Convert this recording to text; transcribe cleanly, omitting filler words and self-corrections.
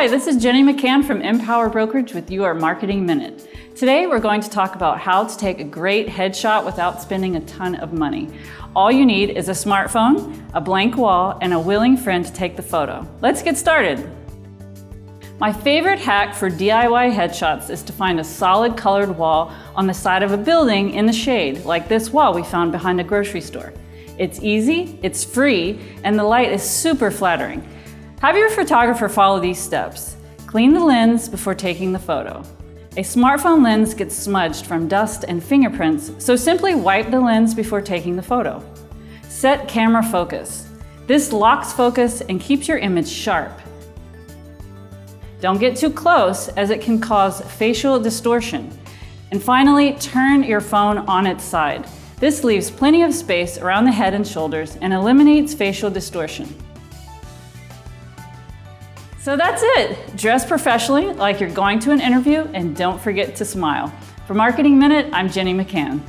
Hi, this is Jenny McCann from Empower Brokerage with your Marketing Minute. Today we're going to talk about how to take a great headshot without spending a ton of money. All you need is a smartphone, a blank wall, and a willing friend to take the photo. Let's get started. My favorite hack for DIY headshots is to find a solid colored wall on the side of a building in the shade, like this wall we found behind a grocery store. It's easy, it's free, and the light is super flattering. Have your photographer follow these steps. Clean the lens before taking the photo. A smartphone lens gets smudged from dust and fingerprints, so simply wipe the lens before taking the photo. Set camera focus. This locks focus and keeps your image sharp. Don't get too close, as it can cause facial distortion. And finally, turn your phone on its side. This leaves plenty of space around the head and shoulders and eliminates facial distortion. So that's it. Dress professionally like you're going to an interview, and don't forget to smile. For Marketing Minute, I'm Jenny McCann.